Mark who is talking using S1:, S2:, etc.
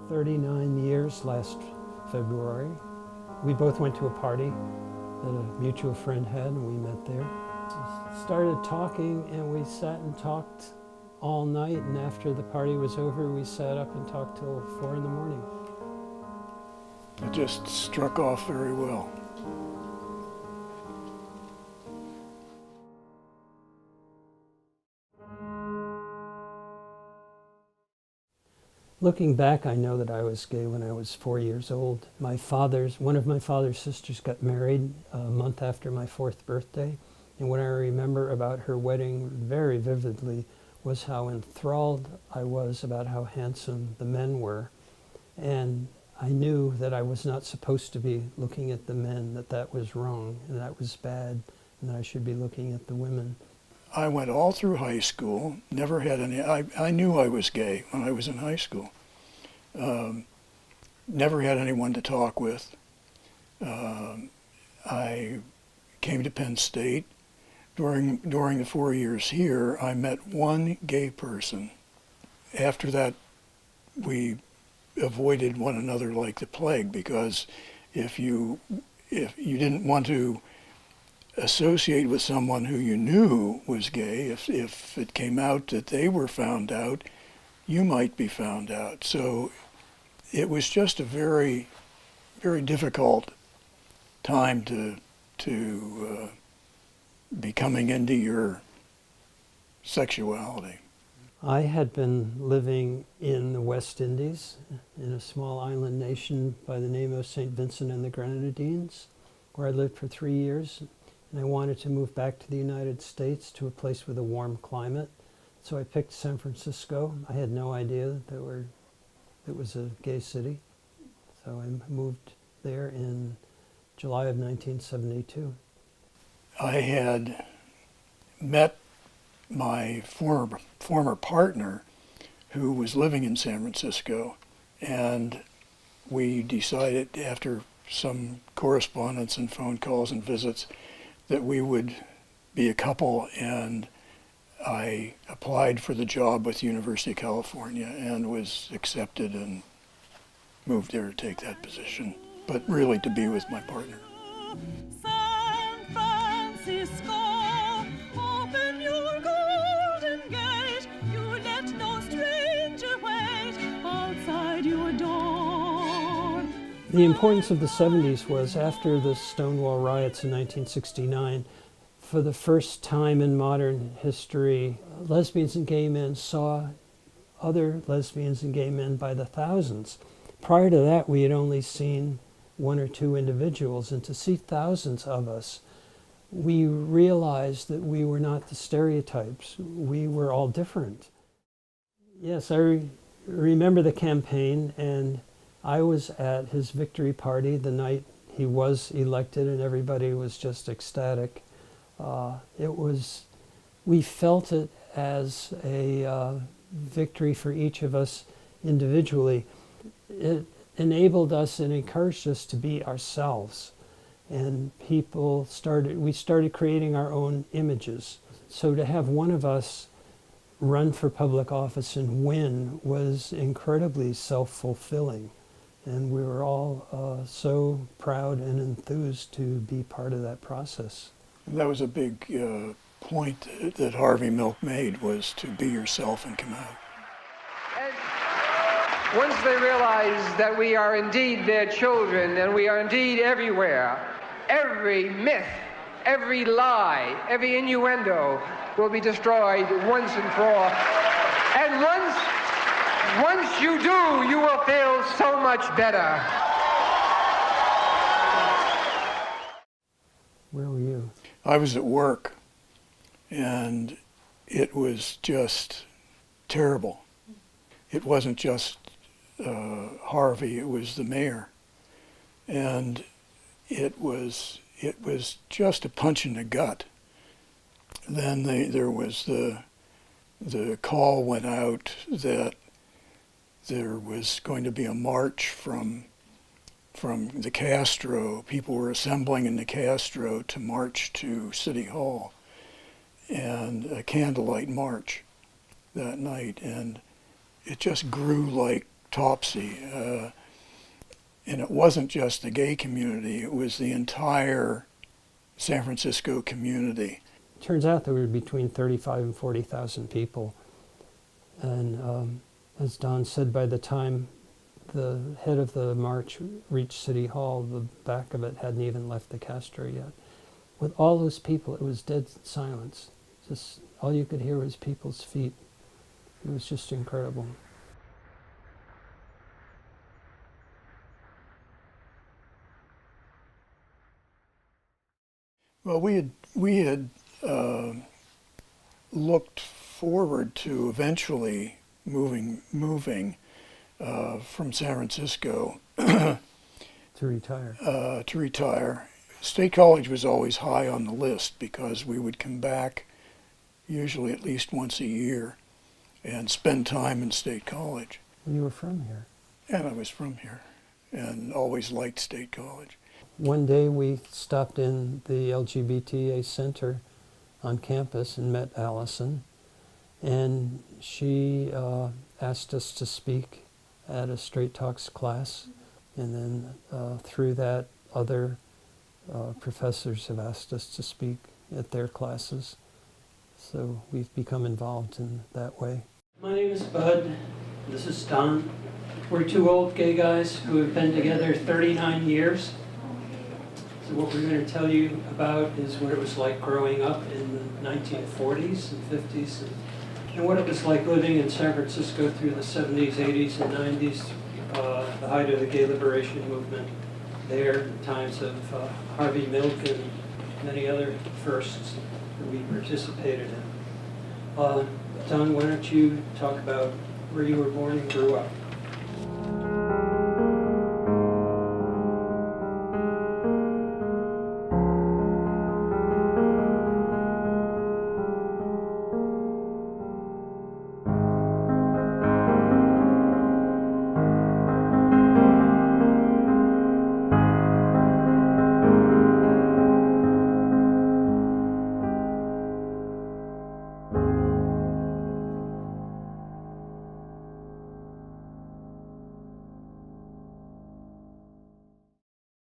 S1: 39 years last February. We both went to a party that a mutual friend had, and we met there. We started talking, and we sat and talked all night, and after the party was over, we sat up and talked till 4 in the morning.
S2: It just struck off very well.
S1: Looking back, I know that I was gay when I was 4 years old. One of my father's sisters got married a month after my 4th birthday, and what I remember about her wedding very vividly was how enthralled I was about how handsome the men were. And I knew that I was not supposed to be looking at the men, that was wrong, and that was bad, and that I should be looking at the women.
S2: I went all through high school, never had any, I knew I was gay when I was in high school. Never had anyone to talk with. I came to Penn State. During the 4 years here, I met one gay person. After that, we avoided one another like the plague, because if you didn't want to associate with someone who you knew was gay, if it came out that they were found out, you might be found out. So it was just a very, very difficult time to be coming into your sexuality.
S1: I had been living in the West Indies, in a small island nation by the name of St. Vincent and the Grenadines, where I lived for 3 years. And I wanted to move back to the United States, to a place with a warm climate. So I picked San Francisco. I had no idea that it was a gay city. So I moved there in July of 1972.
S2: I had met my former partner, who was living in San Francisco, and we decided, after some correspondence and phone calls and visits, that we would be a couple, and I applied for the job with the University of California and was accepted and moved there to take that position, but really to be with my partner.
S3: San Francisco, open your golden gate, you let no stranger wait outside your door.
S1: The importance of the 70s was, after the Stonewall riots in 1969, for the first time in modern history, lesbians and gay men saw other lesbians and gay men by the thousands. Prior to that, we had only seen 1 or 2 individuals, and to see thousands of us, we realized that we were not the stereotypes. We were all different. Yes, I remember the campaign, and I was at his victory party the night he was elected, and everybody was just ecstatic. We felt it as a victory for each of us individually. It enabled us and encouraged us to be ourselves, and we started creating our own images. So to have one of us run for public office and win was incredibly self-fulfilling. And we were all so proud and enthused to be part of that process.
S2: That was a big point that Harvey Milk made, was to be yourself and come out.
S4: And once they realize that we are indeed their children, and we are indeed everywhere, every myth, every lie, every innuendo will be destroyed once and for all. And once you do, you will feel so much better.
S1: Where were you?
S2: I was at work, and it was just terrible. It wasn't just Harvey, it was the mayor. And it was just a punch in the gut. Then there was the call went out that there was going to be a march from the Castro. People were assembling in the Castro to march to City Hall, and a candlelight march that night. And it just grew like Topsy. And it wasn't just the gay community, it was the entire San Francisco community.
S1: Turns out there were between 35 and 40,000 people. And as Don said, by the time the head of the march reached City Hall, the back of it hadn't even left the Castro yet. With all those people, it was dead silence. Just all you could hear was people's feet. It was just incredible.
S2: Well, we had looked forward to eventually moving from San Francisco
S1: To retire.
S2: To retire. State College was always high on the list because we would come back usually at least once a year and spend time in State College.
S1: You were from here.
S2: And I was from here and always liked State College.
S1: One day we stopped in the LGBTA center on campus and met Allison, and she asked us to speak at a Straight Talks class, and then through that other professors have asked us to speak at their classes. So we've become involved in that way. My name is Bud. This is Don. We're two old gay guys who have been together 39 years. So what we're going to tell you about is what it was like growing up in the 1940s and 50s, and what it was like living in San Francisco through the 70s, 80s, and 90s, the height of the gay liberation movement there, times of Harvey Milk and many other firsts that we participated in. Don, why don't you talk about where you were born and grew up?